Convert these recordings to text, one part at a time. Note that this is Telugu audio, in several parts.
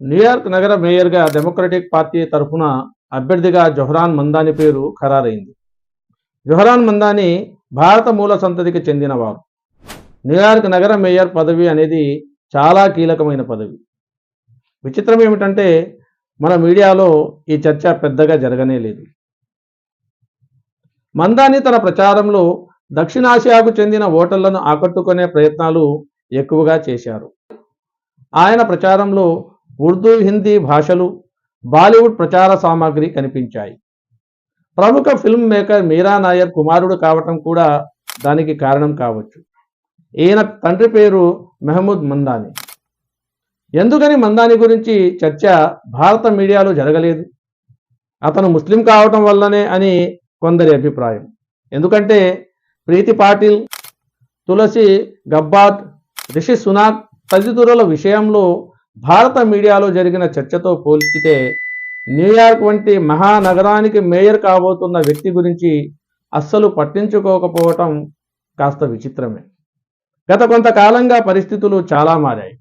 న్యూయార్క్ నగర మేయర్గా డెమోక్రటిక్ పార్టీ తరఫున అభ్యర్థిగా జొహ్రాన్ మందాని పేరు ఖరారైంది. జొహ్రాన్ మందాని భారత మూల సంతతికి చెందినవారు. న్యూయార్క్ నగర మేయర్ పదవి అనేది చాలా కీలకమైన పదవి. విచిత్రం ఏమిటంటే మన మీడియాలో ఈ చర్చ పెద్దగా జరగనే లేదు. మందాని తన ప్రచారంలో దక్షిణాసియాకు చెందిన ఓటర్లను ఆకట్టుకునే ప్రయత్నాలు ఎక్కువగా చేశారు. ఆయన ప్రచారంలో ఉర్దూ, హిందీ భాషలు, బాలీవుడ్ ప్రచార సామాగ్రి కనిపించాయి. ప్రముఖ ఫిల్మ్ మేకర్ మీరా నాయర్ కుమారుడు కావటం కూడా దానికి కారణం కావచ్చు. ఈయన తండ్రి పేరు మెహమూద్ మందాని. ఎందుకని మందాని గురించి చర్చ భారత మీడియాలో జరగలేదు? అతను ముస్లిం కావటం వల్లనే అని కొందరి అభిప్రాయం. ఎందుకంటే ప్రీతి పాటిల్, తులసి గబ్బార్డ్, రిషి సునాక్ తదితరుల విషయంలో భారత మీడియాలో జరిగిన చర్చతో పోల్చితే న్యూయార్క్ వంటి మహానగరానికి మేయర్ కాబోతున్న వ్యక్తి గురించి అస్సలు పట్టించుకోకపోవటం కాస్త విచిత్రమే. గత కొంతకాలంగా పరిస్థితులు చాలా మారాయి.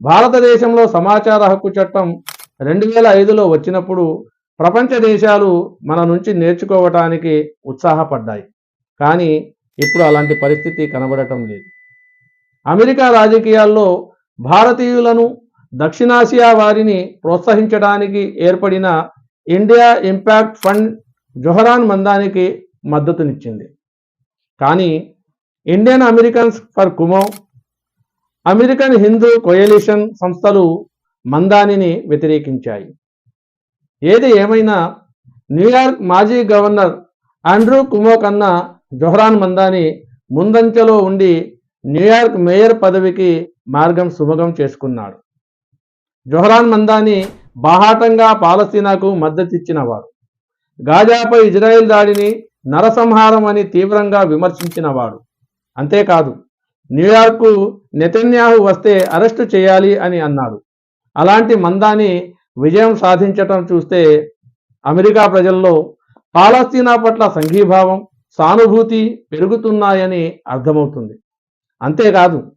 భారతదేశంలో సమాచార హక్కు చట్టం 2005లో వచ్చినప్పుడు ప్రపంచ దేశాలు మన నుంచి నేర్చుకోవటానికి ఉత్సాహపడ్డాయి. కానీ ఇప్పుడు అలాంటి పరిస్థితి కనబడటం లేదు. అమెరికా రాజకీయాల్లో భారతీయులను, దక్షిణాసియా వారిని ప్రోత్సహించడానికి ఏర్పడిన ఇండియా ఇంపాక్ట్ ఫండ్ జొహ్రాన్ మందానికి మద్దతునిచ్చింది. కానీ Indian Americans for Cuomo, American Hindu coalition సంస్థలు మందానిని వ్యతిరేకించాయి. ఏది ఏమైనా న్యూయార్క్ మాజీ గవర్నర్ ఆండ్రూ కుమో కన్నా జొహ్రాన్ మందాని ముందంచెలో ఉండి న్యూయార్క్ మేయర్ పదవికి మార్గం సుగమం చేసుకున్నాడు. జొహ్రాన్ మందాని బాహాటంగా పాలస్తీనాకు మద్దతిచ్చినవాడు. గాజాపై ఇజ్రాయెల్ దాడిని నరసంహారం అని తీవ్రంగా విమర్శించినవాడు. అంతేకాదు న్యూయార్క్కు నెతన్యాహు వస్తే అరెస్టు చేయాలి అని అన్నాడు. అలాంటి మందాని విజయం సాధించటం చూస్తే అమెరికా ప్రజల్లో పాలస్తీనా పట్ల సంఘీభావం, సానుభూతి పెరుగుతున్నాయని అర్థమవుతుంది. అంతేకాదు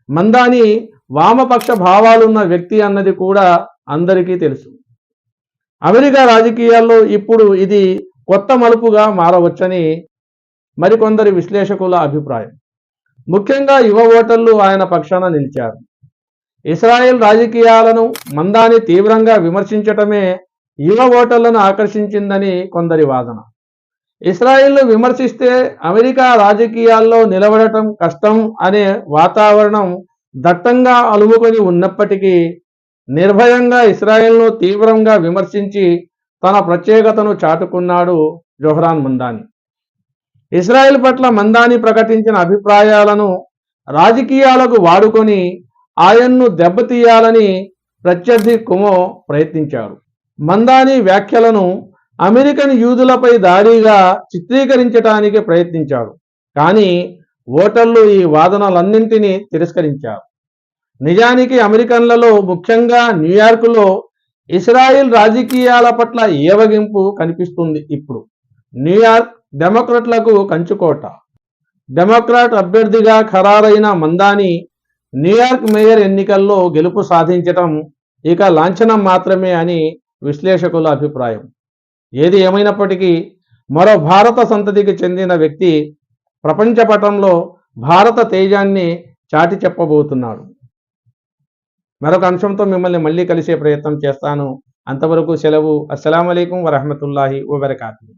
మందాని వామపక్ష భావాలున్న వ్యక్తి అన్నది కూడా అందరికీ తెలుసు. అమెరికా రాజకీయాల్లో ఇప్పుడు ఇది కొత్త మలుపుగా మారవచ్చని మరికొందరి విశ్లేషకుల అభిప్రాయం. ముఖ్యంగా యువ ఓటర్లు ఆయన పక్షాన నిలిచారు. ఇస్రాయెల్ రాజకీయాలను మందాని తీవ్రంగా విమర్శించటమే యువ ఓటర్లను ఆకర్షించిందని కొందరి వాదన. ఇస్రాయెల్ను విమర్శిస్తే అమెరికా రాజకీయాల్లో నిలబడటం కష్టం అనే వాతావరణం దట్టంగా అలుముకొని ఉన్నప్పటికీ నిర్భయంగా ఇస్రాయెల్ను తీవ్రంగా విమర్శించి తన ప్రత్యేకతను చాటుకున్నాడు జొహ్రాన్ మందాని. ఇస్రాయెల్ పట్ల మందాని ప్రకటించిన అభిప్రాయాలను రాజకీయాలకు వాడుకొని ఆయన్ను దెబ్బతీయాలని ప్రత్యర్థి కుమో ప్రయత్నించాడు. మందాని వ్యాఖ్యలను అమెరికన్ యూదులపై దాడిగా చిత్రీకరించడానికి ప్రయత్నించాడు. కానీ ఓటర్లు ఈ వాదనలన్నింటినీ తిరస్కరించారు. నిజానికి అమెరికన్లలో, ముఖ్యంగా న్యూయార్క్లో ఇస్రాయిల్ రాజకీయాల పట్ల ఏవగింపు కనిపిస్తుంది. ఇప్పుడు న్యూయార్క్ డెమోక్రాట్లకు కంచుకోట. డెమోక్రాట్ అభ్యర్థిగా ఖరారైన మందాని న్యూయార్క్ మేయర్ ఎన్నికల్లో గెలుపు సాధించటం ఇక లాంఛనం మాత్రమే అని విశ్లేషకుల అభిప్రాయం. ఏది ఏమైనప్పటికీ మరో భారత సంతతికి చెందిన వ్యక్తి ప్రపంచ పటంలో భారత తేజాన్ని చాటి చెప్పబోతున్నాడు. మరొక అంశంతో మిమ్మల్ని మళ్ళీ కలిసే ప్రయత్నం చేస్తాను. అంతవరకు సెలవు. అస్సలాము అలైకుం వరహమతుల్లాహి వబరకాతుహు.